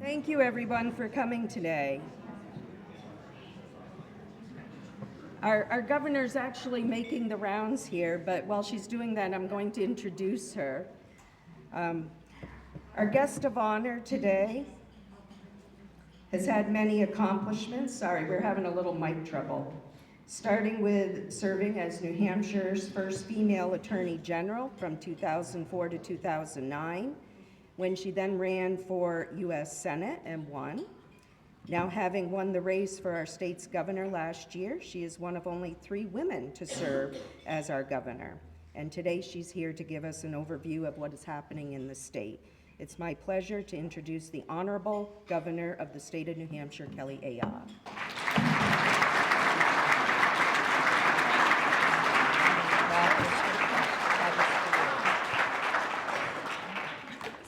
Thank you, everyone, for coming today. Our governor's actually making the rounds here, but while she's doing that, I'm going to introduce her. Our guest of honor today has had many accomplishments. Sorry, we're having a little mic trouble. Starting with serving as New Hampshire's first female Attorney General from 2004 to 2009, when she then ran for U.S. Senate and won. Now, having won the race for our state's governor last year, she is one of only 3 women to serve as our governor. And today she's here to give us an overview of what is happening in the state. It's my pleasure to introduce the Honorable Governor of the state of New Hampshire, Kelly Ayotte.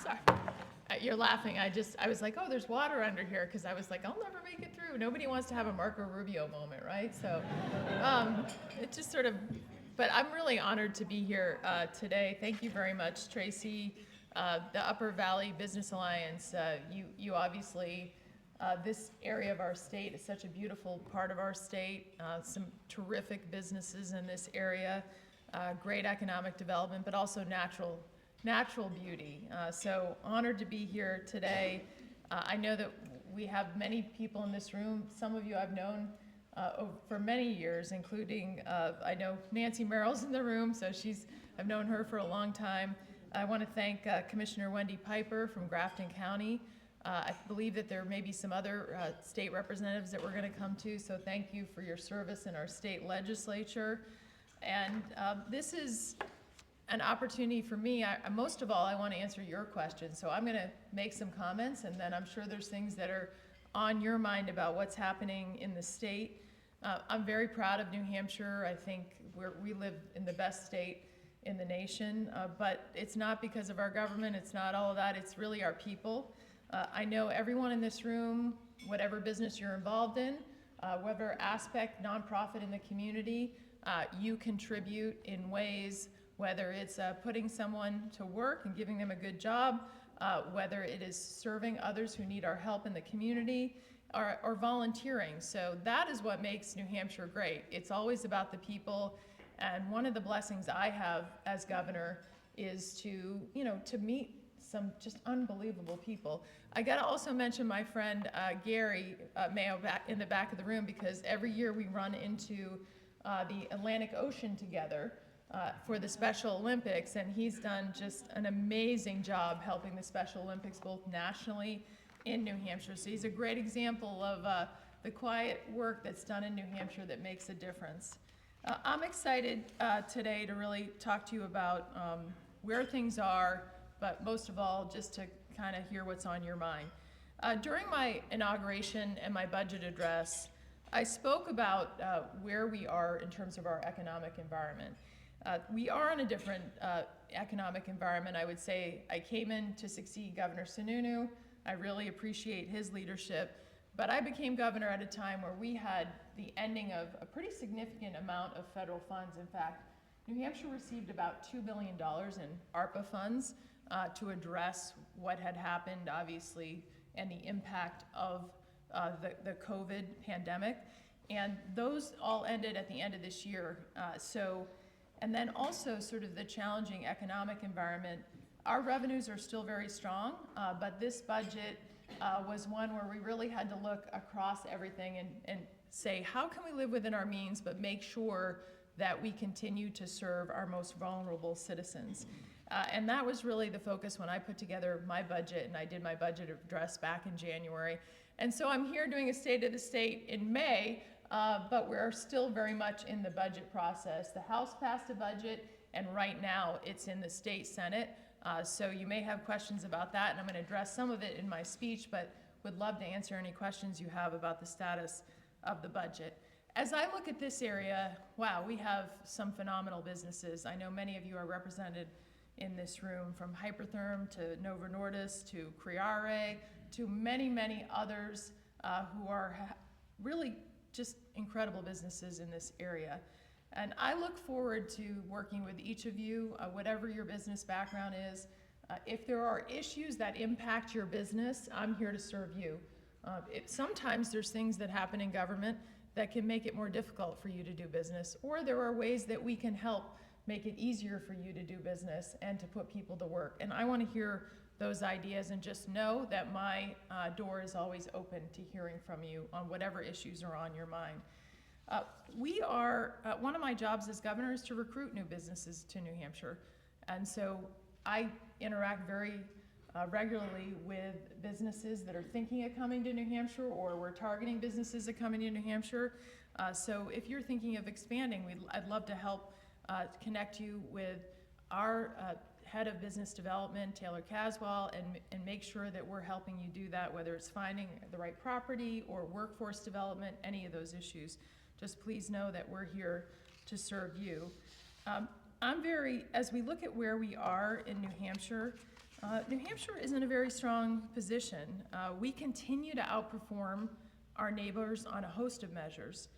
Sorry. You're laughing. I was like, oh, there's water under here, because I was like, I'll never make it through. Nobody wants to have a Marco Rubio moment, right? So it just sort of, but I'm really honored to be here today. Thank you very much, Tracy. The Upper Valley Business Alliance, you obviously, this area of our state is such a beautiful part of our state, some terrific businesses in this area, great economic development, but also natural beauty. So honored to be here today. I know that we have many people in this room. Some of you I've known for many years, including, I know Nancy Merrill's in the room, so I've known her for a long time. I want to thank Commissioner Wendy Piper from Grafton County. I believe that there may be some other state representatives that we're going to come to, so thank you for your service in our state legislature. And this is an opportunity for me. Most of all, I want to answer your questions, so I'm going to make some comments, and then I'm sure there's things that are on your mind about what's happening in the state. I'm very proud of New Hampshire. I think we live in the best state in the nation, but it's not because of our government, it's not all of that, it's really our people. I know everyone in this room, whatever business you're involved in, whatever aspect, nonprofit in the community, you contribute in ways, whether it's putting someone to work and giving them a good job, whether it is serving others who need our help in the community, or volunteering. So that is what makes New Hampshire great. It's always about the people. And one of the blessings I have as governor is to meet some just unbelievable people. I gotta also mention my friend Gary Mayo back in the back of the room, because every year we run into the Atlantic Ocean together for the Special Olympics, and he's done just an amazing job helping the Special Olympics both nationally in New Hampshire. So he's a great example of the quiet work that's done in New Hampshire that makes a difference. I'm excited today to really talk to you about where things are, but most of all, just to kind of hear what's on your mind. During my inauguration and my budget address, I spoke about where we are in terms of our economic environment. We are in a different economic environment. I would say I came in to succeed Governor Sununu. I really appreciate his leadership. But I became governor at a time where we had the ending of a pretty significant amount of federal funds. In fact, New Hampshire received about $2 billion in ARPA funds to address what had happened, obviously, and the impact of the COVID pandemic. And those all ended at the end of this year. And then also sort of the challenging economic environment. Our revenues are still very strong, but this budget was one where we really had to look across everything and say, how can we live within our means but make sure that we continue to serve our most vulnerable citizens? And that was really the focus when I put together my budget, and I did my budget address back in January. And so I'm here doing a State of the State in May, but we're still very much in the budget process. The House passed a budget, and right now it's in the State Senate. So you may have questions about that, and I'm going to address some of it in my speech, but would love to answer any questions you have about the status of the budget. As I look at this area, wow, we have some phenomenal businesses. I know many of you are represented in this room, from Hypertherm to Novo Nordisk to Criare to many, many others who are really just incredible businesses in this area. And I look forward to working with each of you, whatever your business background is, If there are issues that impact your business, I'm here to serve you. Sometimes there's things that happen in government that can make it more difficult for you to do business, or there are ways that we can help make it easier for you to do business and to put people to work. And I want to hear those ideas, and just know that my door is always open to hearing from you on whatever issues are on your mind. One of my jobs as governor is to recruit new businesses to New Hampshire. And so I interact very regularly with businesses that are thinking of coming to New Hampshire, or we're targeting businesses that coming to New Hampshire. So if you're thinking of expanding, I'd love to help connect you with our head of business development, Taylor Caswell, and make sure that we're helping you do that, whether it's finding the right property or workforce development, any of those issues. Just please know that we're here to serve you. As we look at where we are in New Hampshire is in a very strong position. We continue to outperform our neighbors on a host of measures.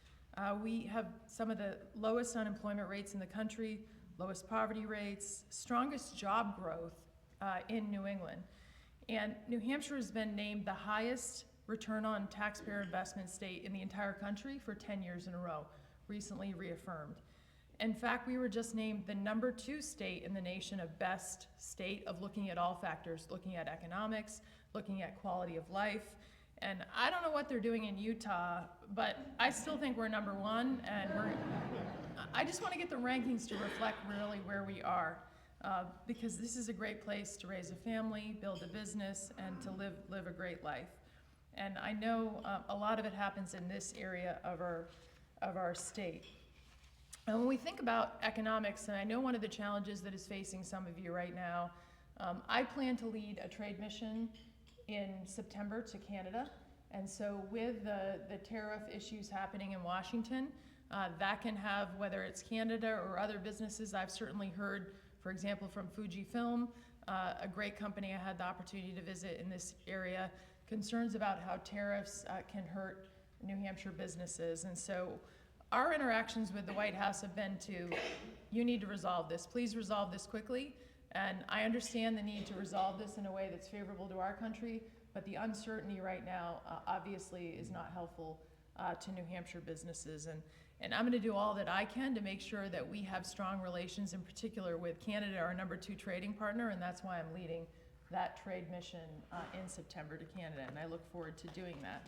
We have some of the lowest unemployment rates in the country, lowest poverty rates, strongest job growth in New England. And New Hampshire has been named the highest return on taxpayer investment state in the entire country for 10 years in a row, recently reaffirmed. In fact, we were just named the #2 state in the nation of best state of looking at all factors, looking at economics, looking at quality of life. And I don't know what they're doing in Utah, but I still think we're #1, and I just want to get the rankings to reflect really where we are, because this is a great place to raise a family, build a business, and to live a great life. And I know a lot of it happens in this area of our state. And when we think about economics, and I know one of the challenges that is facing some of you right now, I plan to lead a trade mission in September to Canada. And so with the tariff issues happening in Washington, that can have, whether it's Canada or other businesses, I've certainly heard, for example, from Fujifilm, a great company I had the opportunity to visit in this area, concerns about how tariffs can hurt New Hampshire businesses. And so our interactions with the White House have been you need to resolve this. Please resolve this quickly. And I understand the need to resolve this in a way that's favorable to our country, but the uncertainty right now obviously is not helpful to New Hampshire businesses. And I'm going to do all that I can to make sure that we have strong relations, in particular with Canada, our #2 trading partner, and that's why I'm leading that trade mission in September to Canada, and I look forward to doing that.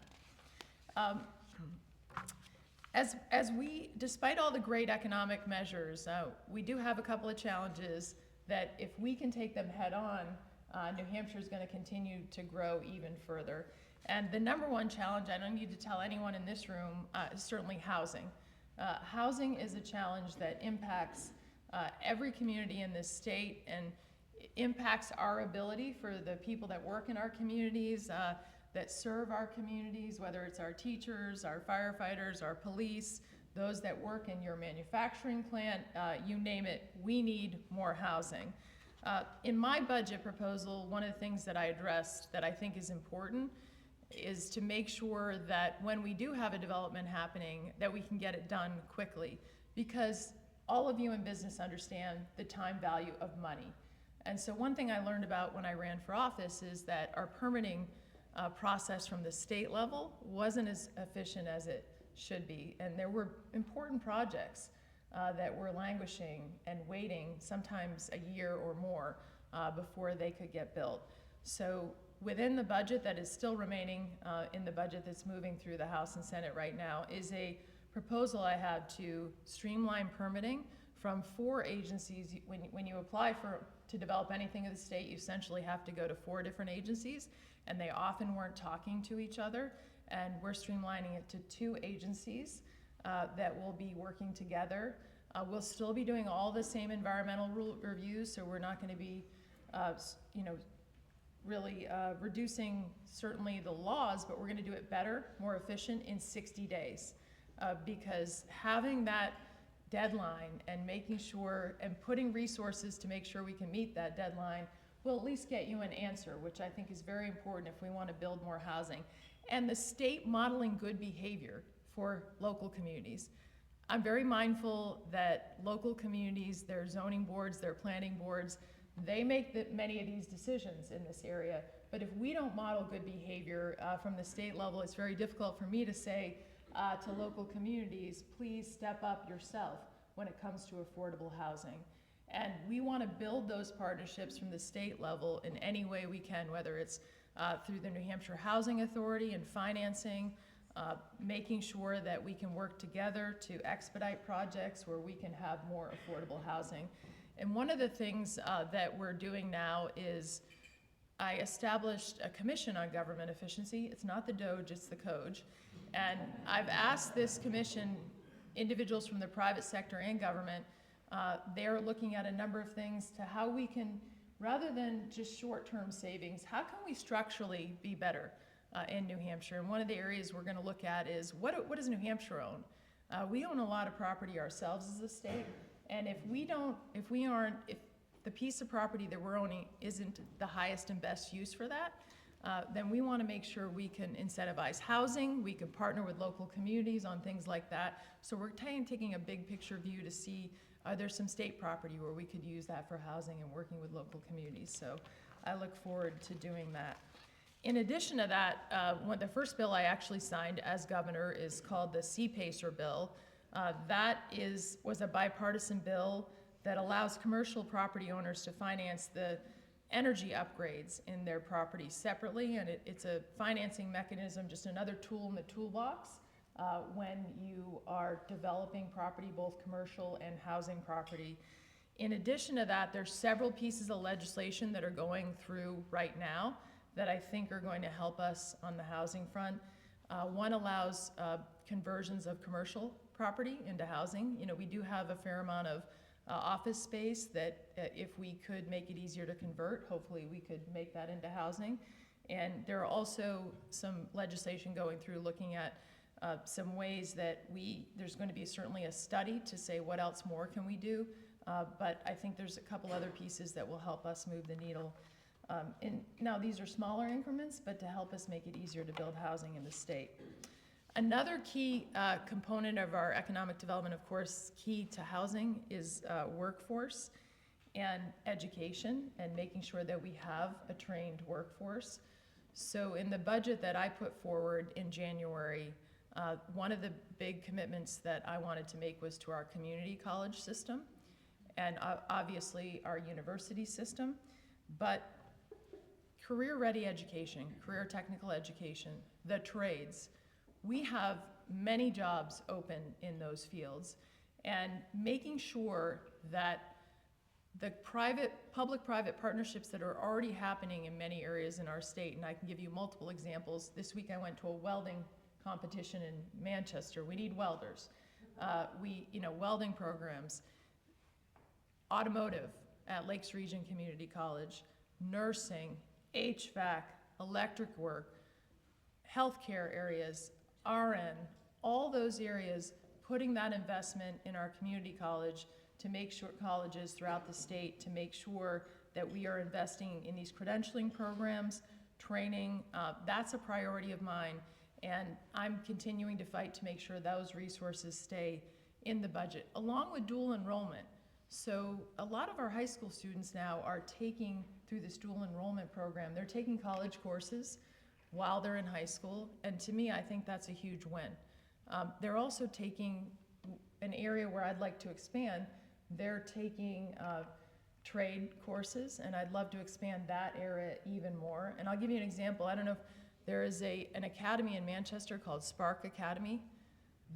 Despite all the great economic measures, we do have a couple of challenges that if we can take them head on, New Hampshire is going to continue to grow even further. And the #1 challenge, I don't need to tell anyone in this room, is certainly housing. Housing is a challenge that impacts every community in this state, and impacts our ability for the people that work in our communities, that serve our communities, whether it's our teachers, our firefighters, our police, those that work in your manufacturing plant, you name it, we need more housing. In my budget proposal, one of the things that I addressed that I think is important is to make sure that when we do have a development happening, that we can get it done quickly, because all of you in business understand the time value of money. And so one thing I learned about when I ran for office is that our permitting process from the state level wasn't as efficient as it should be. And there were important projects that were languishing and waiting sometimes a year or more before they could get built. So within the budget that is still remaining in the budget that's moving through the House and Senate right now is a proposal I have to streamline permitting from 4 agencies. When you apply to develop anything in the state, you essentially have to go to 4 different agencies, and they often weren't talking to each other. And we're streamlining it to 2 agencies that will be working together. We'll still be doing all the same environmental reviews, so we're not going to be, really reducing certainly the laws, but we're going to do it better, more efficient in 60 days. Because having that deadline and making sure and putting resources to make sure we can meet that deadline will at least get you an answer, which I think is very important if we want to build more housing. And the state modeling good behavior for local communities. I'm very mindful that local communities, their zoning boards, their planning boards, They make many of these decisions in this area, but if we don't model good behavior from the state level, it's very difficult for me to say to local communities, please step up yourself when it comes to affordable housing. And we want to build those partnerships from the state level in any way we can, whether it's through the New Hampshire Housing Authority and financing, making sure that we can work together to expedite projects where we can have more affordable housing. And one of the things that we're doing now is I established a commission on government efficiency. It's not the Doge, it's the Coj. And I've asked this commission, individuals from the private sector and government, they're looking at a number of things to how we can, rather than just short-term savings, how can we structurally be better in New Hampshire? And one of the areas we're going to look at is what does New Hampshire own? We own a lot of property ourselves as a state, and if the piece of property that we're owning isn't the highest and best use for that, then we want to make sure we can incentivize housing, we can partner with local communities on things like that. So we're taking a big picture view to see there's some state property where we could use that for housing and working with local communities. So I look forward to doing that. In addition to that, the first bill I actually signed as governor is called the CPACER bill. That was a bipartisan bill that allows commercial property owners to finance the energy upgrades in their properties separately, and it's a financing mechanism, just another tool in the toolbox when you are developing property, both commercial and housing property. In addition to that, there's several pieces of legislation that are going through right now that I think are going to help us on the housing front. One allows conversions of commercial property into housing. You know, we do have a fair amount of office space that if we could make it easier to convert, hopefully we could make that into housing. And there are also some legislation going through looking at some ways that there's going to be certainly a study to say what else more can we do, but I think there's a couple other pieces that will help us move the needle. Now these are smaller increments, but to help us make it easier to build housing in the state. Another key component of our economic development, of course, key to housing is workforce and education and making sure that we have a trained workforce. So in the budget that I put forward in January, one of the big commitments that I wanted to make was to our community college system and obviously our university system, but career-ready education, career technical education, the trades. We have many jobs open in those fields, and making sure that the public-private partnerships that are already happening in many areas in our state, and I can give you multiple examples. This week I went to a welding competition in Manchester. We need welders. Welding programs, automotive at Lakes Region Community College, nursing, HVAC, electric work, healthcare areas, RN, all those areas, putting that investment in our community college to make sure colleges throughout the state to make sure that we are investing in these credentialing programs, training, that's a priority of mine, and I'm continuing to fight to make sure those resources stay in the budget, along with dual enrollment. So a lot of our high school students now are taking, through this dual enrollment program, they're taking college courses while they're in high school, and to me, I think that's a huge win. They're also taking an area where I'd like to expand. They're taking trade courses, and I'd love to expand that area even more. And I'll give you an example. I don't know if there is an academy in Manchester called Spark Academy.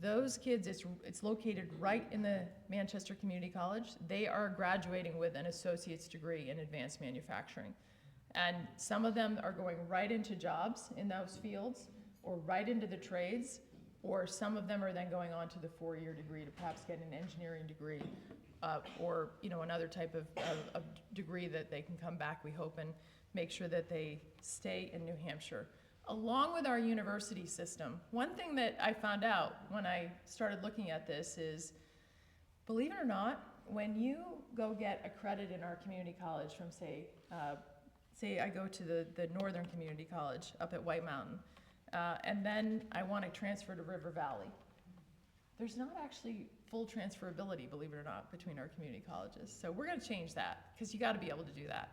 Those kids, it's located right in the Manchester Community College. They are graduating with an associate's degree in advanced manufacturing. And some of them are going right into jobs in those fields, or right into the trades, or some of them are then going on to the four-year degree to perhaps get an engineering degree, or another type of degree that they can come back, we hope, and make sure that they stay in New Hampshire. Along with our university system, one thing that I found out when I started looking at this is, believe it or not, when you go get a credit in our community college from, say I go to the Northern Community College up at White Mountain, and then I want to transfer to River Valley. there's not actually full transferability, believe it or not, between our community colleges. So we're going to change that, because you got to be able to do that.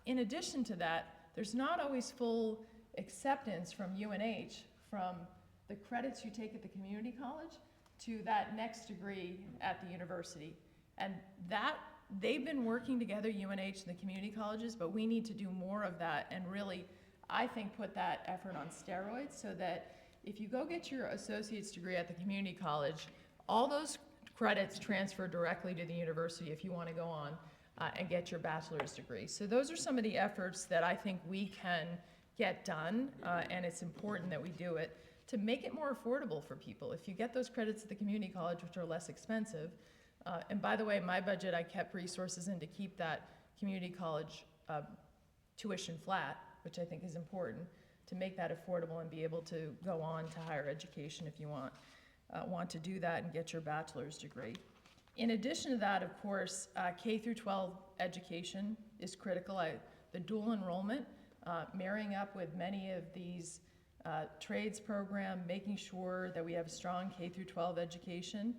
In addition to that, there's not always full acceptance from UNH from the credits you take at the community college to that next degree at the university. And that, they've been working together, UNH and the community colleges, but we need to do more of that and really, I think, put that effort on steroids so that if you go get your associate's degree at the community college, all those credits transfer directly to the university if you want to go on and get your bachelor's degree. So those are some of the efforts that I think we can get done, and it's important that we do it to make it more affordable for people. If you get those credits at the community college, which are less expensive, and by the way, my budget, I kept resources in to keep that community college tuition flat, which I think is important, to make that affordable and be able to go on to higher education if you want to do that and get your bachelor's degree. In addition to that, of course, K through 12 education is critical. The dual enrollment, marrying up with many of these trades program, making sure that we have strong K through 12 education.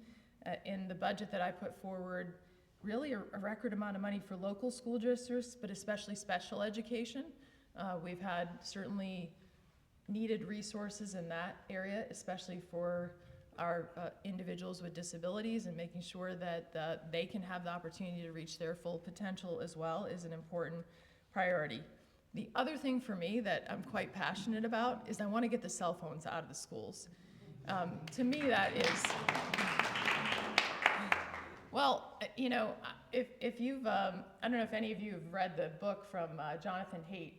In the budget that I put forward, really a record amount of money for local school districts, but especially special education. We've had certainly needed resources in that area, especially for our individuals with disabilities, and making sure that they can have the opportunity to reach their full potential as well is an important priority. The other thing for me that I'm quite passionate about is I want to get the cell phones out of the schools. To me, that is, well, you know, if you've, I don't know if any of you have read the book from Jonathan Haidt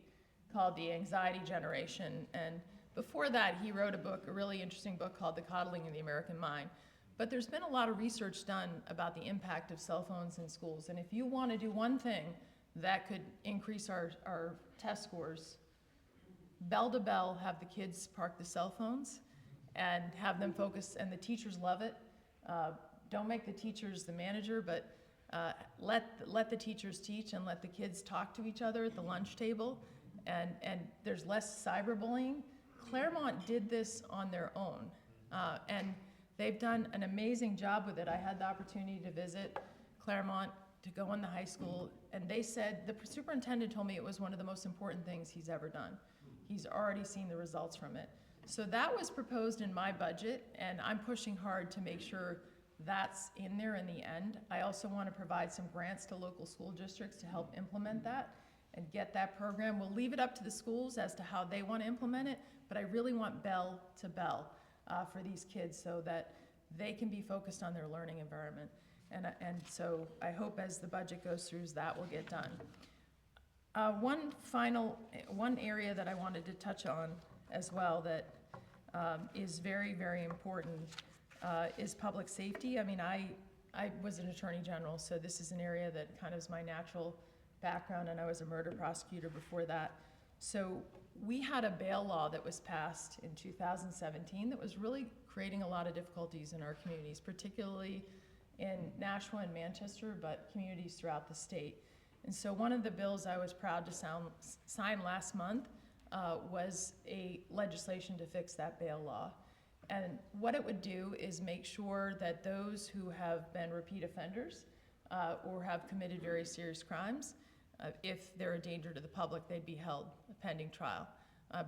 called The Anxiety Generation, and before that, he wrote a really interesting book called The Coddling of the American Mind. But there's been a lot of research done about the impact of cell phones in schools. And if you want to do one thing that could increase our test scores, bell to bell, have the kids park the cell phones and have them focus, and the teachers love it. Don't make the teachers the manager, but let the teachers teach and let the kids talk to each other at the lunch table. And there's less cyberbullying. Claremont did this on their own, and they've done an amazing job with it. I had the opportunity to visit Claremont, to go in the high school, and they said, the superintendent told me it was one of the most important things he's ever done. He's already seen the results from it. So that was proposed in my budget, and I'm pushing hard to make sure that's in there in the end. I also want to provide some grants to local school districts to help implement that and get that program. We'll leave it up to the schools as to how they want to implement it, but I really want bell to bell for these kids so that they can be focused on their learning environment. And so I hope as the budget goes through, that will get done. One area that I wanted to touch on as well that is very, very important is public safety. I mean, I was an attorney general, so this is an area that kind of is my natural background, and I was a murder prosecutor before that. So we had a bail law that was passed in 2017 that was really creating a lot of difficulties in our communities, particularly in Nashua and Manchester, but communities throughout the state. And so one of the bills I was proud to sign last month was a legislation to fix that bail law. And what it would do is make sure that those who have been repeat offenders or have committed very serious crimes, if they're a danger to the public, they'd be held pending trial.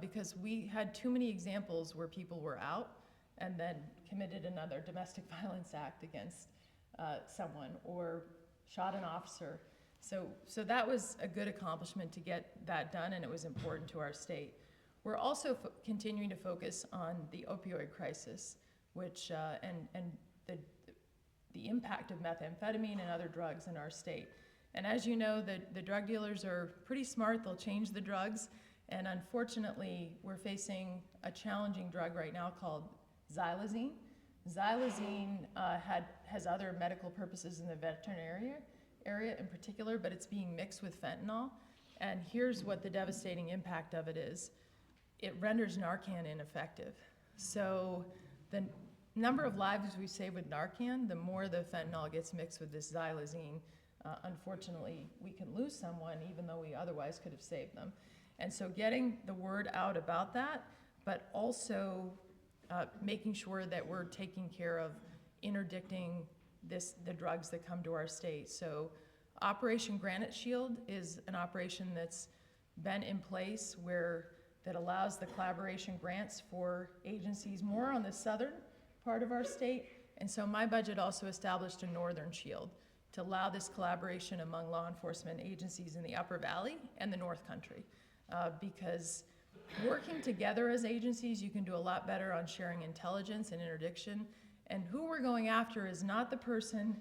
Because we had too many examples where people were out and then committed another domestic violence act against someone or shot an officer. So that was a good accomplishment to get that done, and it was important to our state. We're also continuing to focus on the opioid crisis, which and the impact of methamphetamine and other drugs in our state. And as you know, the drug dealers are pretty smart. They'll change the drugs, and unfortunately, we're facing a challenging drug right now called xylazine. Xylazine has other medical purposes in the veterinary area in particular, but it's being mixed with fentanyl. And here's what the devastating impact of it is. It renders Narcan ineffective. So the number of lives we save with Narcan, the more the fentanyl gets mixed with this xylazine. Unfortunately, we can lose someone even though we otherwise could have saved them. And so getting the word out about that, but also making sure that we're taking care of interdicting the drugs that come to our state. So Operation Granite Shield is an operation that's been in place that allows the collaboration grants for agencies more on the southern part of our state. And so my budget also established a Northern Shield to allow this collaboration among law enforcement agencies in the Upper Valley and the North Country. Because working together as agencies, you can do a lot better on sharing intelligence and interdiction. And who we're going after is not the person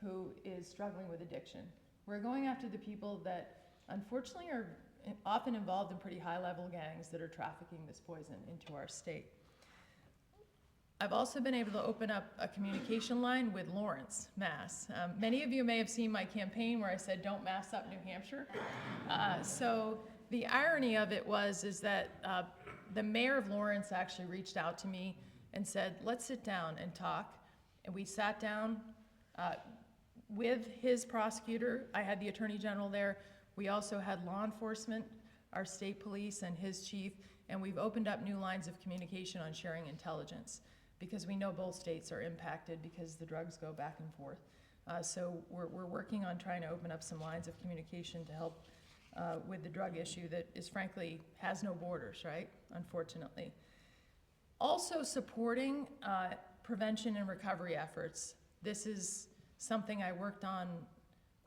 who is struggling with addiction. We're going after the people that unfortunately are often involved in pretty high-level gangs that are trafficking this poison into our state. I've also been able to open up a communication line with Lawrence, Mass. Many of you may have seen my campaign where I said, "Don't mass up New Hampshire." So the irony of it is that the mayor of Lawrence actually reached out to me and said, "Let's sit down and talk." And we sat down with his prosecutor. I had the attorney general there. We also had law enforcement, our state police and his chief, and we've opened up new lines of communication on sharing intelligence because we know both states are impacted because the drugs go back and forth. So we're working on trying to open up some lines of communication to help with the drug issue that is frankly has no borders, right? Unfortunately. Also supporting prevention and recovery efforts. This is something I worked on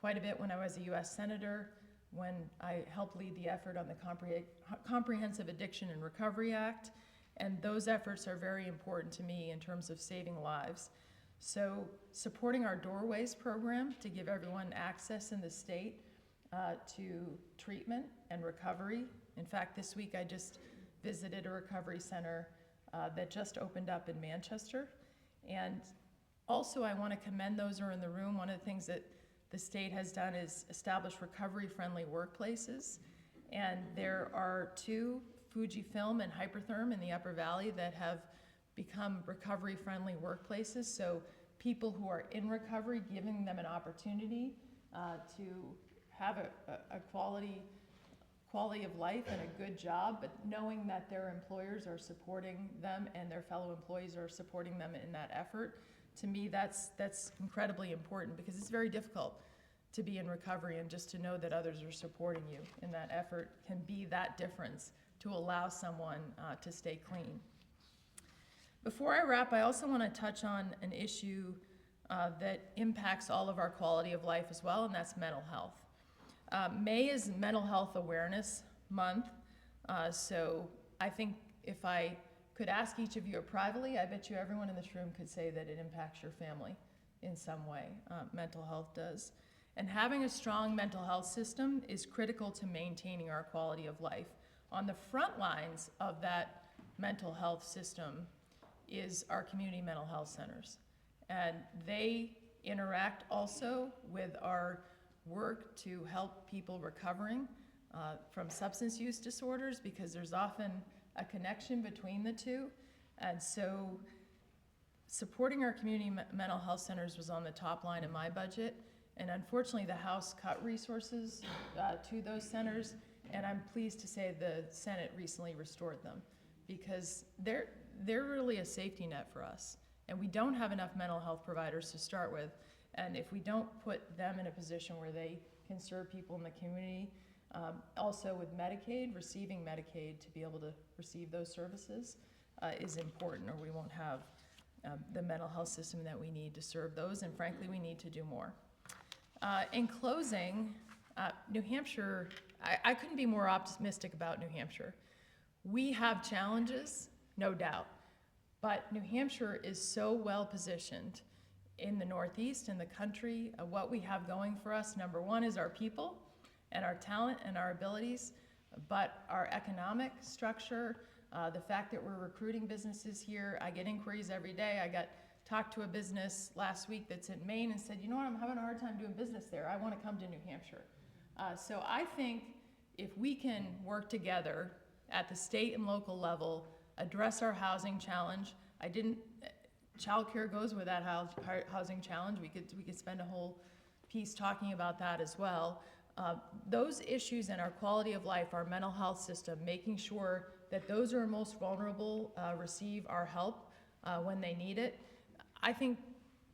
quite a bit when I was a US Senator, when I helped lead the effort on the Comprehensive Addiction and Recovery Act, and those efforts are very important to me in terms of saving lives. So supporting our Doorways program to give everyone access in the state to treatment and recovery. In fact, this week I just visited a recovery center that just opened up in Manchester. And also I want to commend those who are in the room. One of the things that the state has done is establish recovery-friendly workplaces. And there are 2, Fujifilm and Hypertherm in the Upper Valley, that have become recovery-friendly workplaces. So people who are in recovery, giving them an opportunity to have a quality of life and a good job, but knowing that their employers are supporting them and their fellow employees are supporting them in that effort. To me, that's incredibly important because it's very difficult to be in recovery, and just to know that others are supporting you in that effort can be that difference to allow someone to stay clean. Before I wrap, I also want to touch on an issue that impacts all of our quality of life as well, and that's mental health. May is Mental Health Awareness Month, so I think if I could ask each of you privately, I bet you everyone in this room could say that it impacts your family in some way. Mental health does. And having a strong mental health system is critical to maintaining our quality of life. On the front lines of that mental health system is our community mental health centers. And they interact also with our work to help people recovering from substance use disorders, because there's often a connection between the two. And so supporting our community mental health centers was on the top line in my budget. And unfortunately, the House cut resources to those centers. And I'm pleased to say the Senate recently restored them, because they're really a safety net for us. And we don't have enough mental health providers to start with. And if we don't put them in a position where they can serve people in the community, also with Medicaid, receiving Medicaid to be able to receive those services is important, or we won't have the mental health system that we need to serve those. And frankly, we need to do more. In closing, New Hampshire, I couldn't be more optimistic about New Hampshire. We have challenges, no doubt, but New Hampshire is so well positioned in the Northeast, in the country. What we have going for us, number one, is our people and our talent and our abilities, but our economic structure, the fact that we're recruiting businesses here. I get inquiries every day. I talked to a business last week that's in Maine and said, you know what, I'm having a hard time doing business there. I want to come to New Hampshire. So I think if we can work together at the state and local level, address our housing challenge. Childcare goes with that housing challenge. We could spend a whole piece talking about that as well. Those issues and our quality of life, our mental health system, making sure that those who are most vulnerable receive our help when they need it. I think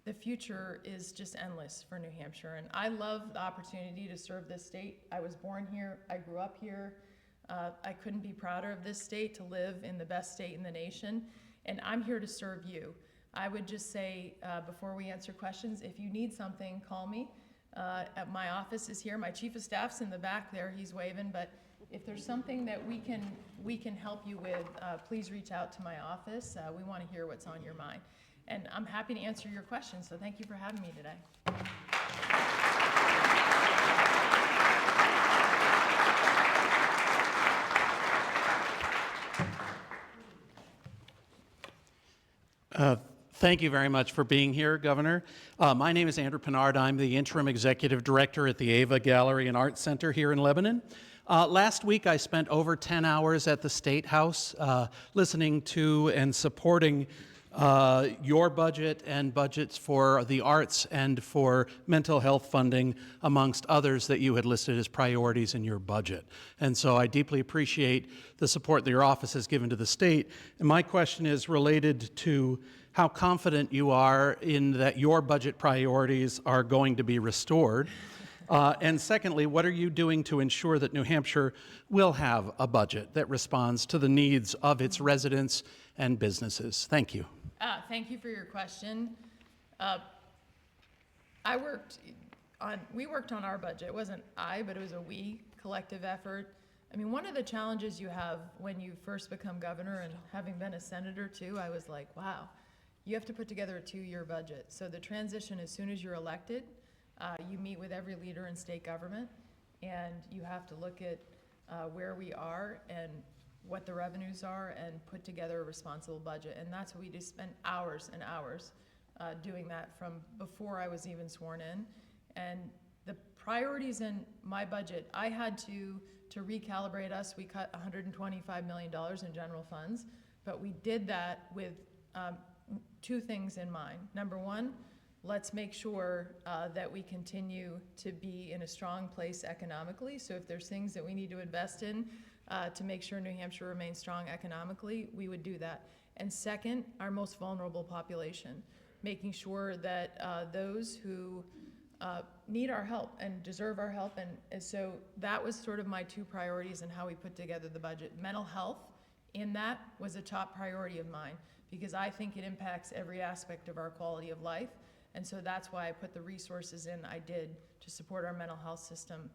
the future is just endless for New Hampshire, and I love the opportunity to serve this state. I was born here, I grew up here. I couldn't be prouder of this state, to live in the best state in the nation, and I'm here to serve you. I would just say, before we answer questions, if you need something, call me. My office is here. My chief of staff's in the back there, he's waving, but if there's something that we can help you with, please reach out to my office. We want to hear what's on your mind. And I'm happy to answer your questions, so thank you for having me today. Thank you very much for being here, Governor. My name is Andrew Pinard. I'm the Interim Executive Director at the Ava Gallery and Art Center here in Lebanon. Last week, I spent over 10 hours at the State House listening to and supporting your budget and budgets for the arts and for mental health funding, amongst others that you had listed as priorities in your budget. And so I deeply appreciate the support that your office has given to the state. And my question is related to how confident you are in that your budget priorities are going to be restored. And secondly, what are you doing to ensure that New Hampshire will have a budget that responds to the needs of its residents and businesses? Thank you. Thank you for your question. We worked on our budget. It wasn't I, but it was a we collective effort. I mean, one of the challenges you have when you first become governor, and having been a senator too, I was like, wow, you have to put together a 2-year budget. So the transition, as soon as you're elected, you meet with every leader in state government, and you have to look at where we are and what the revenues are and put together a responsible budget. And that's what we just spent hours and hours doing that from before I was even sworn in. And the priorities in my budget, I had to recalibrate us. We cut $125 million in general funds, but we did that with 2 things in mind. Number one, let's make sure that we continue to be in a strong place economically. So if there's things that we need to invest in to make sure New Hampshire remains strong economically, we would do that. And second, our most vulnerable population, making sure that those who need our help and deserve our help. And so that was sort of my 2 priorities in how we put together the budget. Mental health in that was a top priority of mine, because I think it impacts every aspect of our quality of life. And so that's why I put the resources in I did to support our mental health system.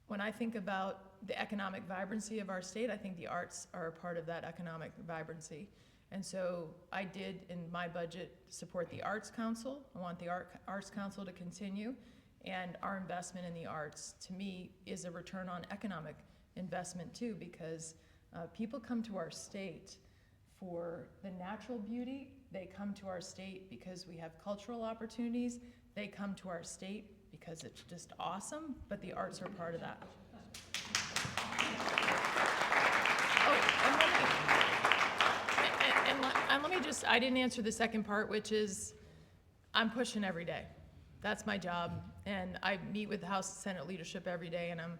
When I think about the economic vibrancy of our state, I think the arts are a part of that economic vibrancy. And so I did, in my budget, support the Arts Council. I want the Arts Council to continue. And our investment in the arts, to me, is a return on economic investment too, because people come to our state for the natural beauty. They come to our state because we have cultural opportunities. They come to our state because it's just awesome, but the arts are part of that. And let me just, I didn't answer the second part, which is I'm pushing every day. That's my job. And I meet with the House and Senate leadership every day, and I'm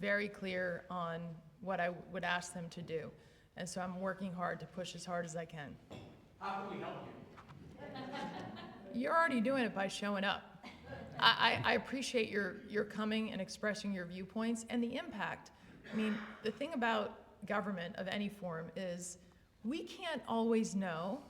very clear on what I would ask them to do. And so I'm working hard to push as hard as I can. How can we help you? You're already doing it by showing up. I appreciate your coming and expressing your viewpoints and the impact. I mean, the thing about government of any form is we can't always know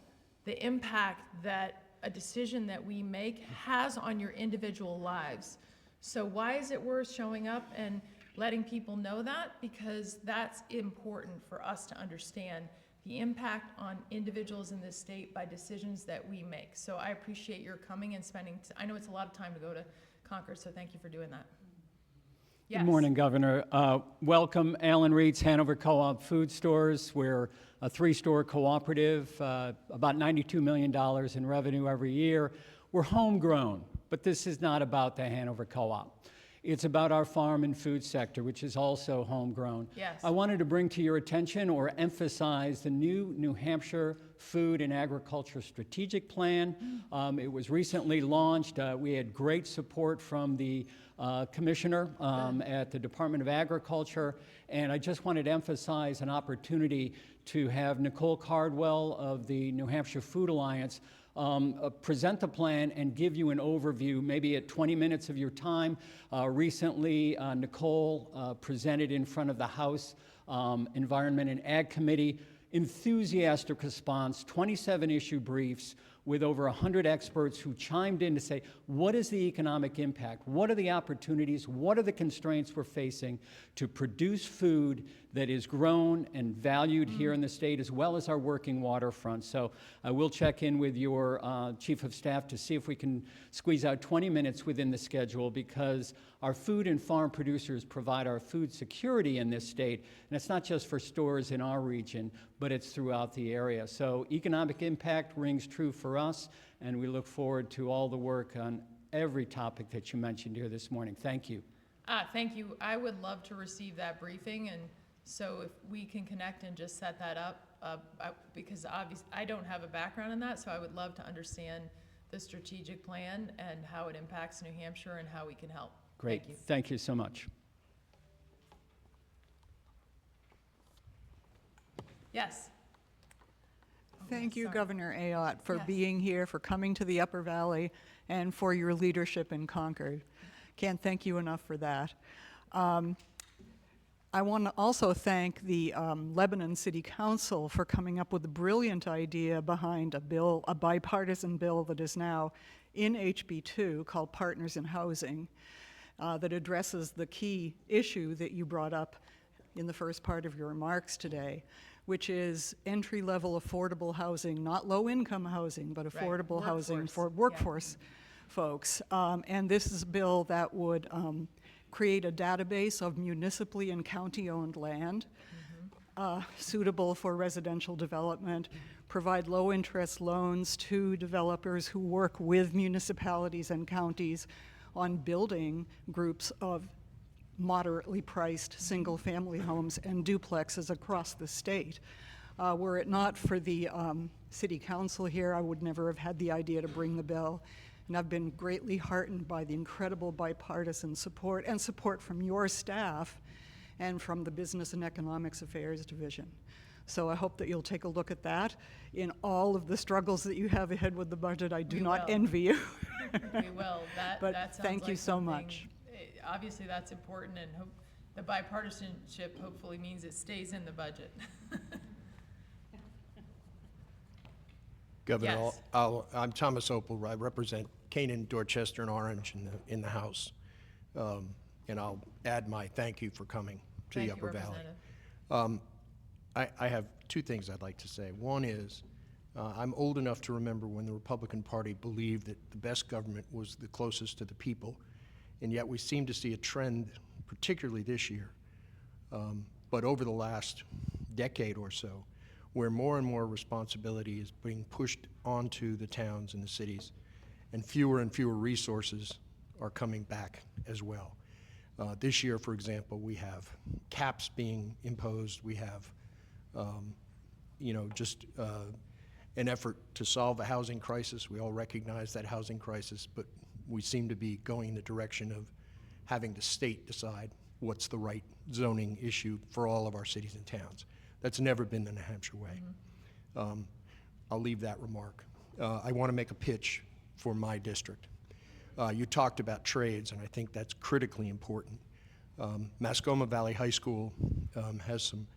the impact that a decision that we make has on your individual lives. So why is it worth showing up and letting people know that? Because that's important for us to understand the impact on individuals in this state by decisions that we make. So I appreciate your coming and spending, I know it's a lot of time to go to Concord, so thank you for doing that. Yes. Good morning, Governor. Welcome, Alan Reed's Hanover Co-op Food Stores. We're a 3-store cooperative, about $92 million in revenue every year. We're homegrown, but this is not about the Hanover Co-op. It's about our farm and food sector, which is also homegrown. Yes. I wanted to bring to your attention or emphasize the new New Hampshire Food and Agriculture Strategic Plan. It was recently launched. We had great support from the commissioner at the Department of Agriculture, and I just wanted to emphasize an opportunity to have Nicole Cardwell of the New Hampshire Food Alliance present the plan and give you an overview, maybe at 20 minutes of your time. Recently, Nicole presented in front of the House Environment and Ag Committee. Enthusiastic response, 27 issue briefs with over 100 experts who chimed in to say, what is the economic impact? What are the opportunities? What are the constraints we're facing to produce food that is grown and valued here in the state, as well as our working waterfront? So I will check in with your chief of staff to see if we can squeeze out 20 minutes within the schedule, because our food and farm producers provide our food security in this state, and it's not just for stores in our region, but it's throughout the area. So economic impact rings true for us, and we look forward to all the work on every topic that you mentioned here this morning. Thank you. Thank you. I would love to receive that briefing, and so if we can connect and just set that up, because obviously I don't have a background in that, so I would love to understand the strategic plan and how it impacts New Hampshire and how we can help. Great. Thank you. Thank you so much. Yes. Thank you, Sorry. Governor Ayotte, for Yes. being here, for coming to the Upper Valley, and for your leadership in Concord. Can't thank you enough for that. I want to also thank the Lebanon City Council for coming up with a brilliant idea behind a bipartisan bill that is now in HB2 called Partners in Housing, that addresses the key issue that you brought up in the first part of your remarks today, which is entry-level affordable housing, not low-income housing, but affordable housing for workforce folks. And this is a bill that would create a database of municipally and county-owned land suitable for residential development, provide low-interest loans to developers who work with municipalities and counties on building groups of moderately priced single-family homes and duplexes across the state. Were it not for the city council here, I would never have had the idea to bring the bill. And I've been greatly heartened by the incredible bipartisan support and support from your staff and from the Business and Economics Affairs Division. So I hope that you'll take a look at that. In all of the struggles that you have ahead with the budget, I do We not will. envy you. We will. But That sounds thank you like so something- much. Obviously, that's important, and the bipartisanship hopefully means it stays in the budget. Governor, Yes. I'm Thomas Opal. I represent Canaan, Dorchester, and Orange in the House. And I'll add my thank you for coming to Thank the you, Upper Valley. Representative. I have two things I'd like to say. One is, I'm old enough to remember when the Republican Party believed that the best government was the closest to the people, and yet we seem to see a trend, particularly this year, but over the last decade or so, where more and more responsibility is being pushed onto the towns and the cities, and fewer resources are coming back as well. This year, for example, we have caps being imposed. We have, just an effort to solve a housing crisis. We all recognize that housing crisis, but we seem to be going in the direction of having the state decide what's the right zoning issue for all of our cities and towns. That's never been the New Hampshire way. I'll leave that remark. I want to make a pitch for my district. You talked about trades, and I think that's critically important. Mascoma Valley High School has some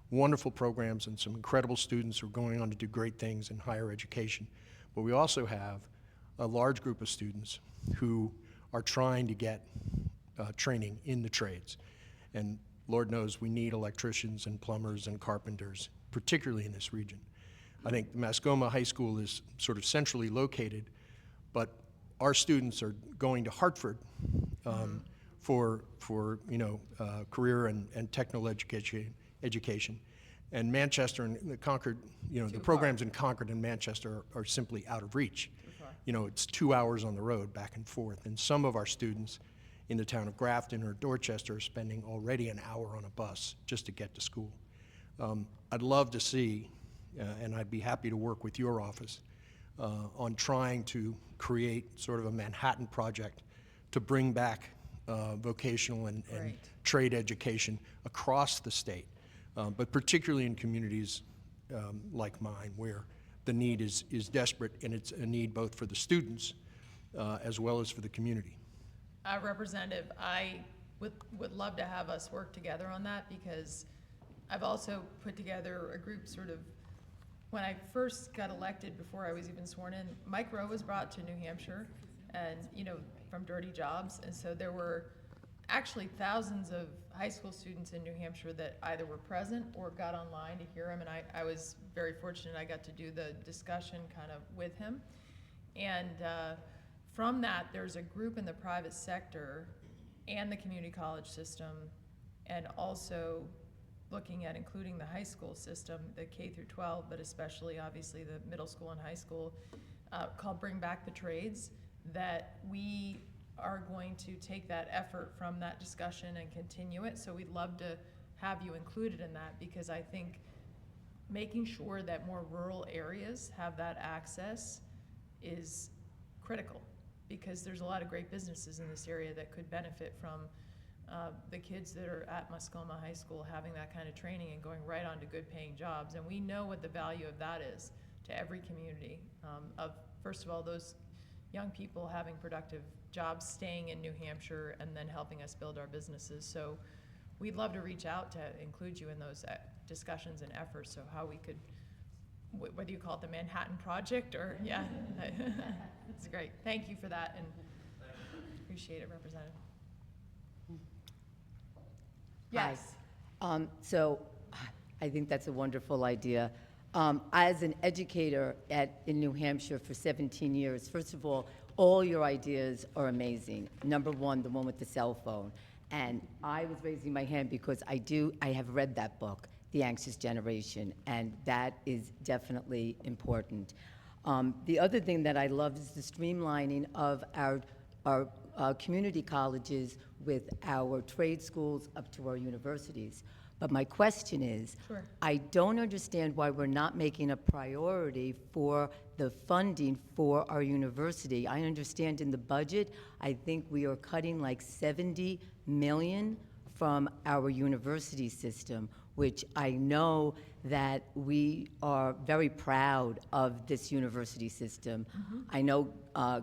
wonderful programs and some incredible students who are going on to do great things in higher education. But we also have a large group of students who are trying to get training in the trades. And Lord knows we need electricians and plumbers and carpenters, particularly in this region. I think Mascoma High School is sort of centrally located, but our students are going to Hartford for career and technical education. And Manchester and the Concord, the programs in Concord and Manchester are simply out of reach. It's 2 hours on the road back and forth. And some of our students in the town of Grafton or Dorchester are spending already an hour on a bus just to get to school. I'd love to see, and I'd be happy to work with your office on trying to create sort of a Manhattan Project to bring back vocational and Right. trade education across the state, but particularly in communities like mine, where the need is desperate, and it's a need both for the students as well as for the community. Representative, I would love to have us work together on that, because I've also put together a group sort of, when I first got elected, before I was even sworn in, Mike Rowe was brought to New Hampshire, and, you know, from Dirty Jobs, and so there were actually thousands of high school students in New Hampshire that either were present or got online to hear him, and I was very fortunate I got to do the discussion kind of with him. And from that, there's a group in the private sector and the community college system, and also looking at including the high school system, the K through 12, but especially obviously the middle school and high school, called Bring Back the Trades, that we are going to take that effort from that discussion and continue it. So we'd love to have you included in that, because I think making sure that more rural areas have that access is critical, because there's a lot of great businesses in this area that could benefit from the kids that are at Muskoma High School having that kind of training and going right on to good paying jobs. And we know what the value of that is to every community, of, first of all, those young people having productive jobs, staying in New Hampshire, and then helping us build our businesses. So we'd love to reach out to include you in those discussions and efforts, so how we could, whether you call it the Manhattan Project or, yeah. That's great. Thank you for that, and appreciate it, Representative. Hi. Yes. So I think that's a wonderful idea. As an educator in New Hampshire for 17 years, first of all your ideas are amazing. Number one, the one with the cell phone. And I was raising my hand because I have read that book, The Anxious Generation, and that is definitely important. The other thing that I love is the streamlining of our community colleges with our trade schools up to our universities. But my question is, Sure. I don't understand why we're not making a priority for the funding for our university. I understand in the budget, I think we are cutting like 70 million from our university system, which I know that we are very proud of this university system. I know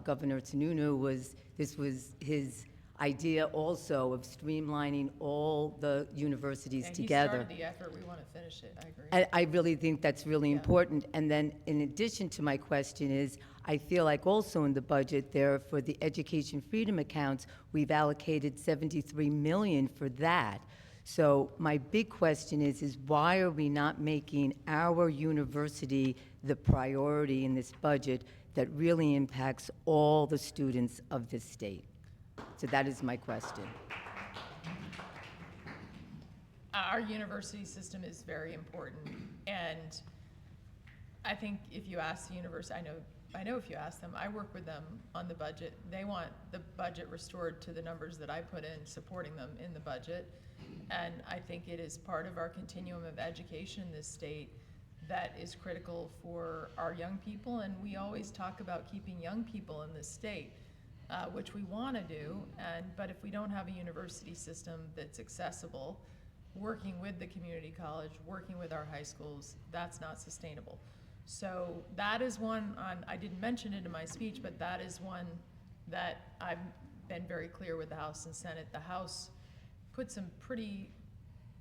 Governor Sununu this was his idea also of streamlining all the universities And together. he started the effort. We want to finish it. I agree. And I really think that's really Yeah. important. And then in addition to my question is, I feel like also in the budget there for the education freedom accounts, we've allocated 73 million for that. So my big question is why are we not making our university the priority in this budget that really impacts all the students of this state? So that is my question. Our university system is very important, and I think if you ask the university, I know if you ask them, I work with them on the budget. They want the budget restored to the numbers that I put in, supporting them in the budget. And I think it is part of our continuum of education in this state that is critical for our young people. And we always talk about keeping young people in this state, which we want to do. But if we don't have a university system that's accessible, working with the community college, working with our high schools, that's not sustainable. So that is one I didn't mention it in my speech, but that is one that I've been very clear with the House and Senate. The House put some pretty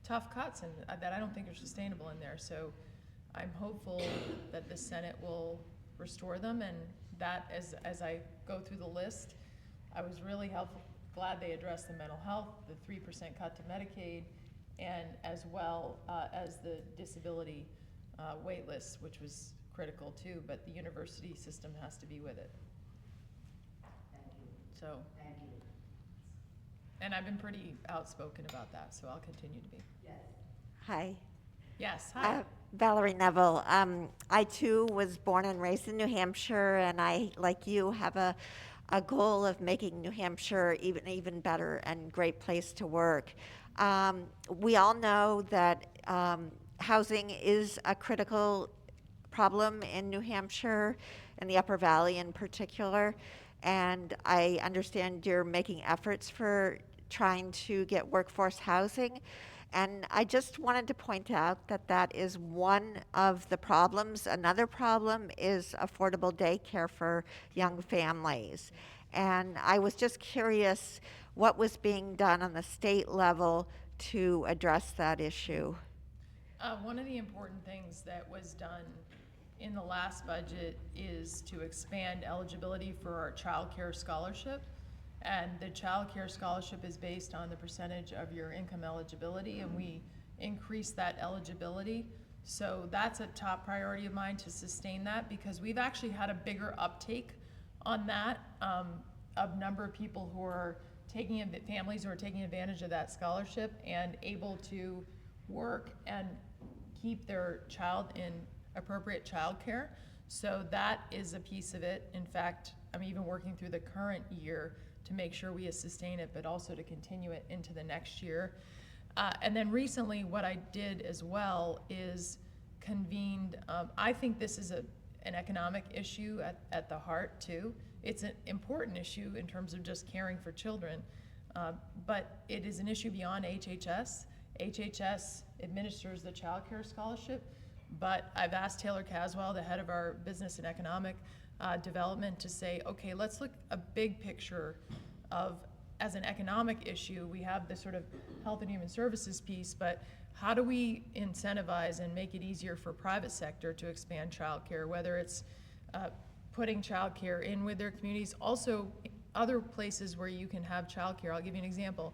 tough cuts in that I don't think are sustainable in there. So I'm hopeful that the Senate will restore them, and that as I go through the list, I was really glad they addressed the mental health, the 3% cut to Medicaid, and as well as the disability wait lists, which was critical too, but the university system has to be with it. Thank you. So. Thank you. And I've been pretty outspoken about that, so I'll continue to be. Yes. Hi. Yes, hi. Valerie Neville. I too was born and raised in New Hampshire, and I, like you, have a a goal of making New Hampshire even better and great place to work. We all know that housing is a critical problem in New Hampshire, in the Upper Valley in particular. And I understand you're making efforts for trying to get workforce housing. And I just wanted to point out that that is one of the problems. Another problem is affordable daycare for young families. And I was just curious what was being done on the state level to address that issue. One of the important things that was done in the last budget is to expand eligibility for our child care scholarship. And the child care scholarship is based on the percentage of your income eligibility, and we increased that eligibility. So that's a top priority of mine, to sustain that, because we've actually had a bigger uptake on that, of number of people who are families who are taking advantage of that scholarship and able to work and keep their child in appropriate child care. So that is a piece of it. In fact, I'm even working through the current year to make sure we sustain it, but also to continue it into the next year. And then recently, what I did as well is convened, I think this is an economic issue at the heart too. It's an important issue in terms of just caring for children, but it is an issue beyond HHS. HHS administers the child care scholarship, but I've asked Taylor Caswell, the head of our business and economic development, to say, okay, let's look a big picture of, as an economic issue, we have this sort of health and human services piece, but how do we incentivize and make it easier for private sector to expand childcare, whether it's putting childcare in with their communities, also other places where you can have childcare. I'll give you an example.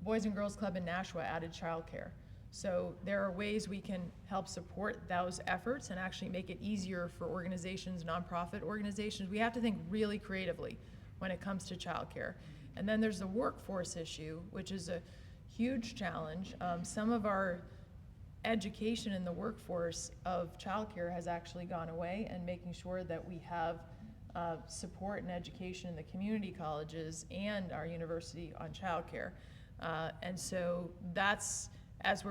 Boys and Girls Club in Nashua added childcare. So there are ways we can help support those efforts and actually make it easier for organizations, nonprofit organizations. We have to think really creatively when it comes to childcare. And then there's the workforce issue, which is a huge challenge. Some of our education in the workforce of childcare has actually gone away, and making sure that we have support and education in the community colleges and our university on childcare. And so that's, as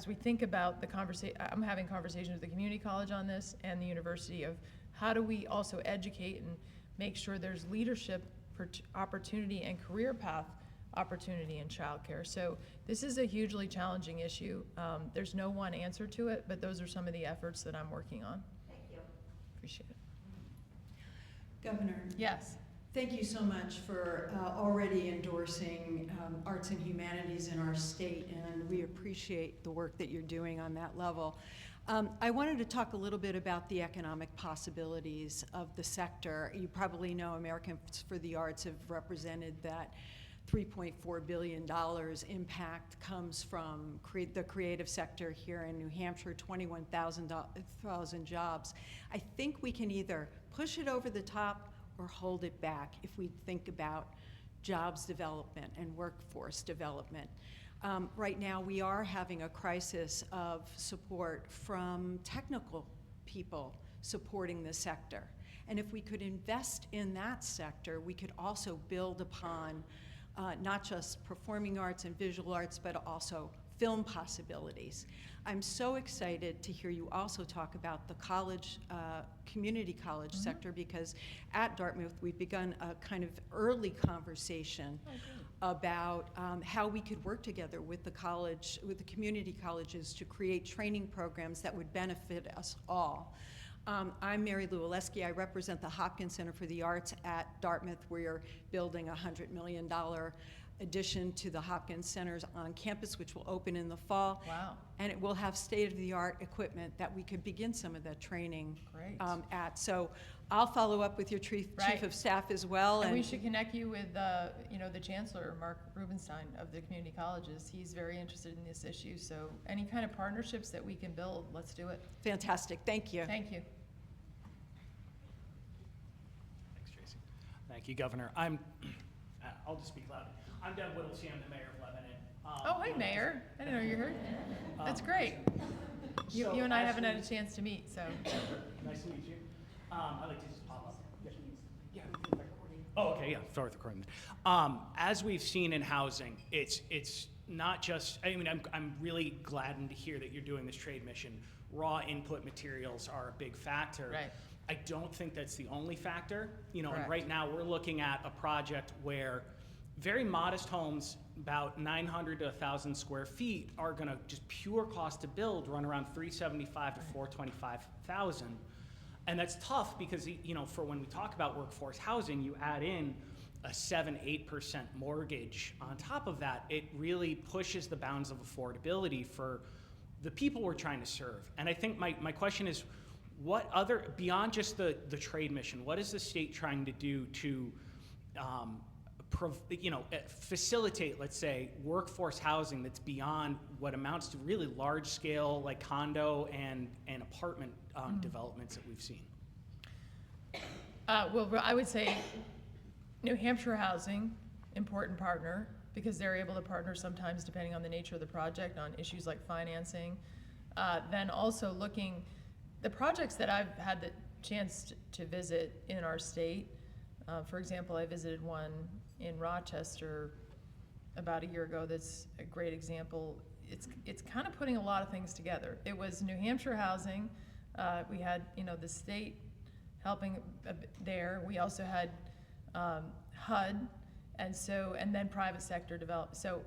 we think about the conversation, I'm having conversations with the community college on this and the university of how do we also educate and make sure there's leadership opportunity and career path opportunity in childcare. So this is a hugely challenging issue. There's no one answer to it, but those are some of the efforts that I'm working on. Thank you. Appreciate it. Governor, Yes. thank you so much for already endorsing arts and humanities in our state, and we appreciate the work that you're doing on that level. I wanted to talk a little bit about the economic possibilities of the sector. You probably know Americans for the Arts have represented that $3.4 billion impact comes from the creative sector here in New Hampshire, 21,000 jobs. I think we can either push it over the top or hold it back if we think about jobs development and workforce development. Right now, we are having a crisis of support from technical people supporting the sector. And if we could invest in that sector, we could also build upon not just performing arts and visual arts, but also film possibilities. I'm so excited to hear you also talk about the college, community college sector, because at Dartmouth, we've begun a kind of early conversation about how we could work together with the college, with the community colleges to create training programs that would benefit us all. I'm Mary Lou Oleski. I represent the Hopkins Center for the Arts at Dartmouth. We're building a $100 million addition to the Hopkins Centers on campus, which will open in the fall. Wow. And it will have state-of-the-art equipment that we could begin some of that training at. So I'll follow up with your chief of staff as well. And we should connect you with the chancellor, Mark Rubenstein of the community colleges. He's very interested in this issue. So any kind of partnerships that we can build, let's do it. Fantastic. Thank you. Thank you. Thanks, Tracy. Thank you, Governor. I'll just speak loud. I'm Deb Whittlesey. I'm the mayor of Lebanon. Oh, hi, Mayor. I didn't know you were here. That's great. You and I haven't had a chance to meet, so. Nice to meet you. I'd like to just pop up. Yeah, Oh, okay, yeah, start with recording. As we've seen in housing, it's not just, I mean, I'm really gladdened to hear that you're doing this trade mission. Raw input materials are a big factor. Right. I don't think that's the only factor. You know, and Correct. right now we're looking at a project where very modest homes, about 900 to 1,000 square feet, are going to just pure cost to build run around 375 to 425,000. And that's tough because, you know, for when we talk about workforce housing, you add in a 7-8% mortgage on top of that, it really pushes the bounds of affordability for the people we're trying to serve. And I think my question is, what other, beyond just the trade mission, what is the state trying to do to facilitate, let's say, workforce housing that's beyond what amounts to really large scale, like condo and apartment developments that we've seen? Well, I would say New Hampshire Housing, important partner, because they're able to partner sometimes depending on the nature of the project on issues like financing. Then also looking, the projects that I've had the chance to visit in our state, for example, I visited one in Rochester about a year ago that's a great example. It's kind of putting a lot of things together. It was New Hampshire Housing. We had, you know, the state helping there. We also had HUD, and then private sector develop. So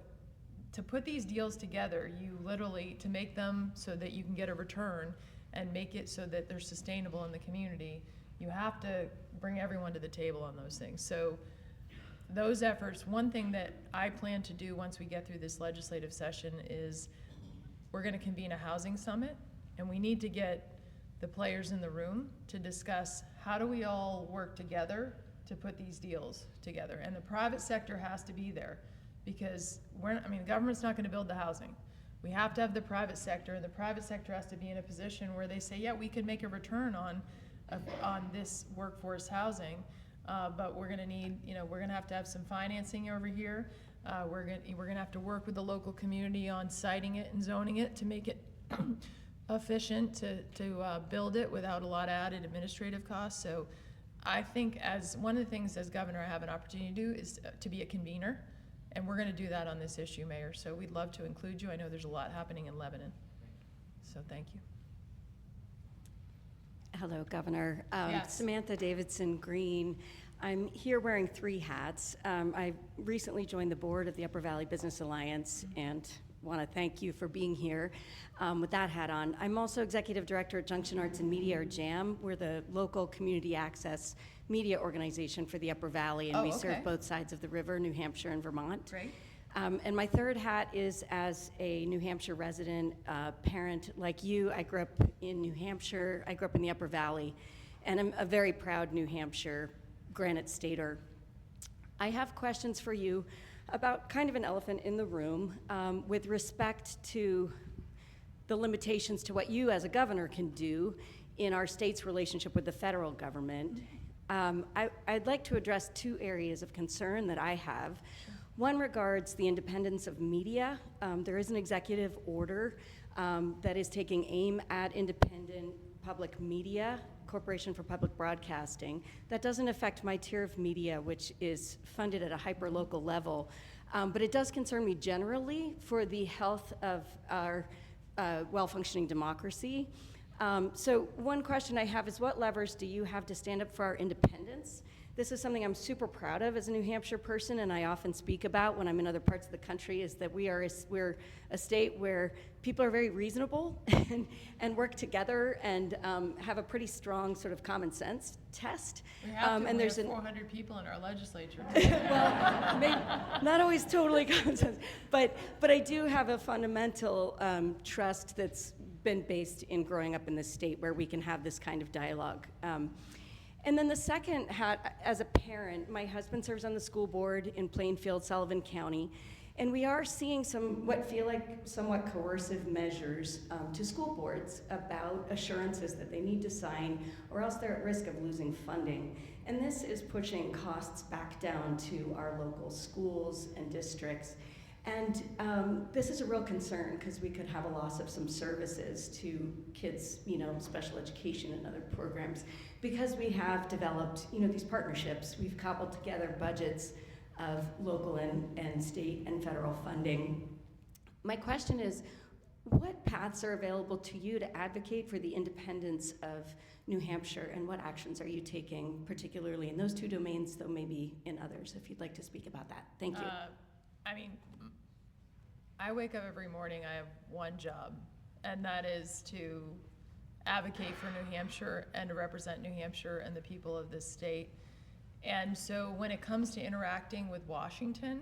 to put these deals together, you literally, to make them so that you can get a return and make it so that they're sustainable in the community, you have to bring everyone to the table on those things. So those efforts, one thing that I plan to do once we get through this legislative session is we're going to convene a housing summit, and we need to get the players in the room to discuss how do we all work together to put these deals together. And the private sector has to be there because the government's not going to build the housing. We have to have the private sector, and the private sector has to be in a position where they say, yeah, we can make a return on this workforce housing, but we're going to need, we're going to have some financing over here. We're going to have to work with the local community on siting it and zoning it to make it efficient to build it without a lot of added administrative costs. So I think as one of the things as governor I have an opportunity to do is to be a convener, and we're going to do that on this issue, Mayor. So we'd love to include you. I know there's a lot happening in Lebanon. So thank you. Hello, Governor. Yes. Samantha Davidson Green. I'm here wearing 3 hats. I recently joined the board of the Upper Valley Business Alliance and want to thank you for being here with that hat on. I'm also executive director at Junction Arts and Media, or JAM. We're the local community access media organization for the Upper Valley, and we serve both sides of the river, New Hampshire and Vermont. Great. And my 3rd hat is as a New Hampshire resident, parent like you. I grew up in New Hampshire. I grew up in the Upper Valley, and I'm a very proud New Hampshire Granite Stater. I have questions for you about kind of an elephant in the room with respect to the limitations to what you as a governor can do in our state's relationship with the federal government. I'd like to address 2 areas of concern that I have. One regards the independence of media. There is an executive order that is taking aim at independent public media, Corporation for Public Broadcasting. That doesn't affect my tier of media, which is funded at a hyper-local level. But it does concern me generally for the health of our well-functioning democracy. So one question I have is, what levers do you have to stand up for our independence? This is something I'm super proud of as a New Hampshire person, and I often speak about when I'm in other parts of the country, is that we're a state where people are very reasonable and work together and have a pretty strong sort of common sense test. We have to, and we there's have 400 people in our legislature. well, not always totally common sense, but I do have a fundamental trust that's been based in growing up in this state where we can have this kind of dialogue. And then the second hat, as a parent, my husband serves on the school board in Plainfield, Sullivan County, and we are seeing what feel like somewhat coercive measures to school boards about assurances that they need to sign, or else they're at risk of losing funding. And this is pushing costs back down to our local schools and districts. And this is a real concern because we could have a loss of some services to kids, special education and other programs. Because we have developed, these partnerships, we've cobbled together budgets of local and state and federal funding. My question is, what paths are available to you to advocate for the independence of New Hampshire, and what actions are you taking, particularly in those two domains, though maybe in others, if you'd like to speak about that? Thank you. I wake up every morning, I have one job, and that is to advocate for New Hampshire and to represent New Hampshire and the people of this state. And so when it comes to interacting with Washington,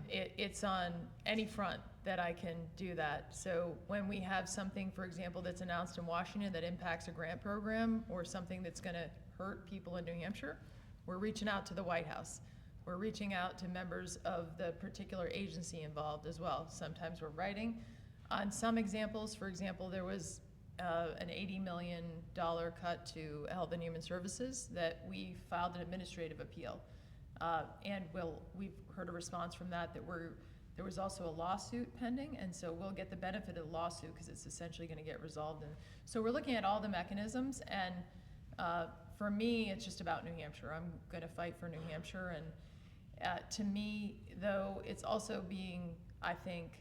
it's on any front that I can do that. So when we have something, for example, that's announced in Washington that impacts a grant program or something that's going to hurt people in New Hampshire, we're reaching out to the White House. We're reaching out to members of the particular agency involved as well. Sometimes we're writing. On some examples, for example, there was an $80 million cut to Health and Human Services that we filed an administrative appeal. And we've heard a response from that there was also a lawsuit pending, and so we'll get the benefit of the lawsuit because it's essentially going to get resolved. And so we're looking at all the mechanisms, and for me, it's just about New Hampshire. I'm going to fight for New Hampshire, and to me, though, it's also being, I think,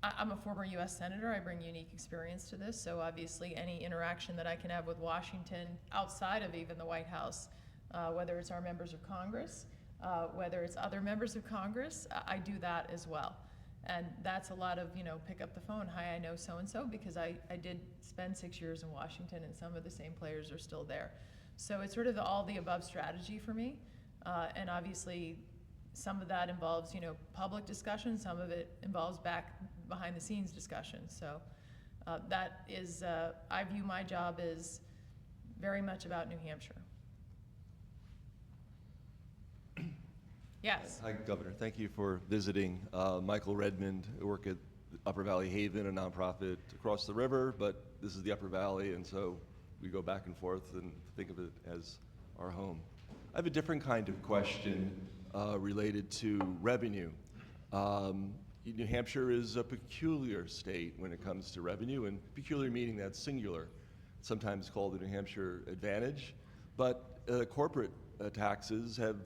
I'm a former U.S. Senator. I bring unique experience to this, so obviously any interaction that I can have with Washington outside of even the White House, whether it's our members of Congress, whether it's other members of Congress, I do that as well. And that's a lot of, pick up the phone, hi, I know so-and-so, because I did spend 6 years in Washington, and some of the same players are still there. So it's sort of all the above strategy for me. And obviously, some of that involves, public discussion, some of it involves behind the scenes discussion. So that is, I view my job as very much about New Hampshire. Yes. Hi, Governor. Thank you for visiting. Michael Redmond. I work at Upper Valley Haven, a nonprofit across the river, but this is the Upper Valley, and so we go back and forth and think of it as our home. I have a different kind of question related to revenue. New Hampshire is a peculiar state when it comes to revenue, and peculiar meaning that's singular, sometimes called the New Hampshire advantage, but corporate taxes have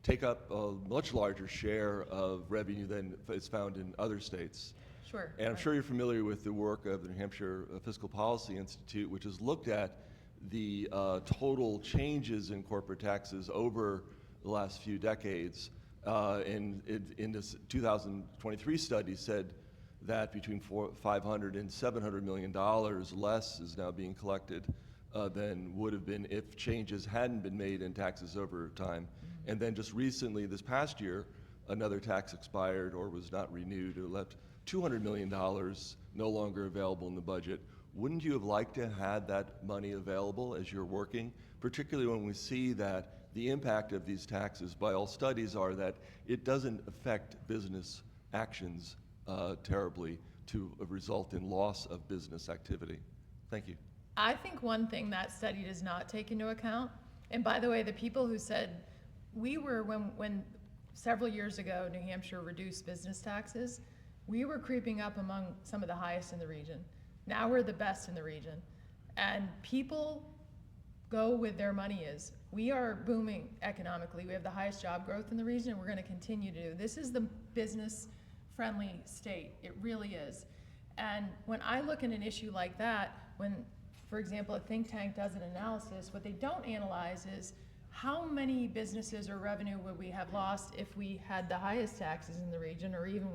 take up a much larger share of revenue than is found in other states. Sure. And I'm sure you're familiar with the work of the New Hampshire Fiscal Policy Institute, which has looked at the total changes in corporate taxes over the last few decades. In this 2023 study said that between $500 and $700 million less is now being collected than would have been if changes hadn't been made in taxes over time. And then just recently, this past year, another tax expired or was not renewed. It left $200 million no longer available in the budget. Wouldn't you have liked to have had that money available as you're working, particularly when we see that the impact of these taxes, by all studies, are that it doesn't affect business actions terribly to result in loss of business activity? Thank you. I think one thing that study does not take into account, and by the way, the people who said, when several years ago New Hampshire reduced business taxes, we were creeping up among some of the highest in the region. Now we're the best in the region. And people go where their money is. We are booming economically. We have the highest job growth in the region, and we're going to continue to do. This is the business-friendly state. It really is. And when I look at an issue like that, when, for example, a think tank does an analysis, what they don't analyze is how many businesses or revenue would we have lost if we had the highest taxes in the region, or even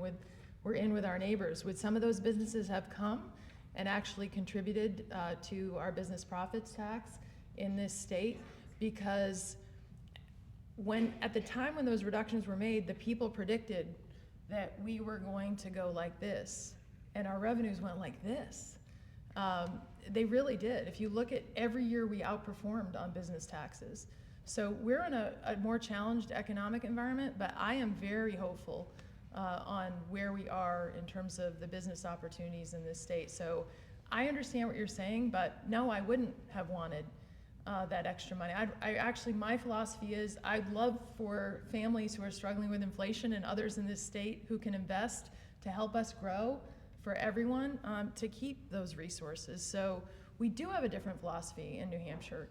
we're in with our neighbors. Would some of those businesses have come and actually contributed to our business profits tax in this state? Because at the time when those reductions were made, the people predicted that we were going to go like this, and our revenues went like this. They really did. If you look at every year, we outperformed on business taxes. So we're in a more challenged economic environment, but I am very hopeful on where we are in terms of the business opportunities in this state. So I understand what you're saying, but no, I wouldn't have wanted that extra money. I actually, my philosophy is I'd love for families who are struggling with inflation and others in this state who can invest to help us grow for everyone to keep those resources. So we do have a different philosophy in New Hampshire.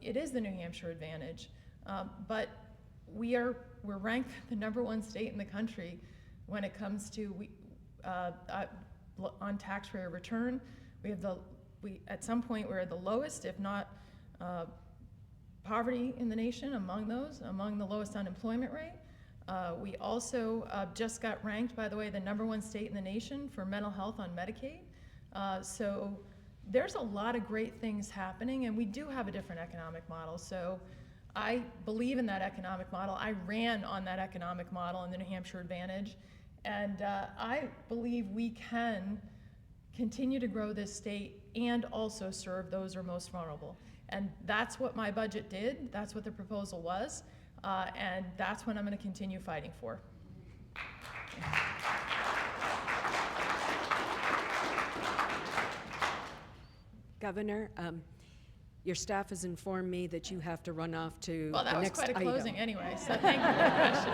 It is the New Hampshire advantage, but we're ranked the #1 state in the country when it comes to on taxpayer return. At some point we're the lowest, if not poverty in the nation, among the lowest unemployment rate. We also just got ranked, by the way, the #1 state in the nation for mental health on Medicaid. So there's a lot of great things happening, and we do have a different economic model. So I believe in that economic model. I ran on that economic model in the New Hampshire Advantage, and I believe we can continue to grow this state and also serve those who are most vulnerable. And that's what my budget did. That's what the proposal was. And that's what I'm going to continue fighting for. Governor, your staff has informed me that you have to run off to Well, that the was next quite a item. closing anyway, so thank you for the question.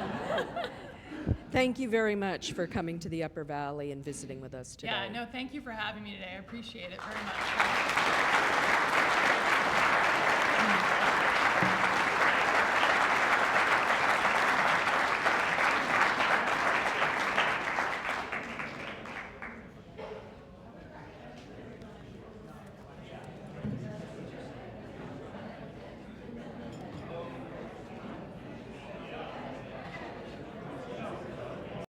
Thank you very much for coming to the Upper Valley and visiting with us today. Yeah, no, thank you for having me today. I appreciate it very much.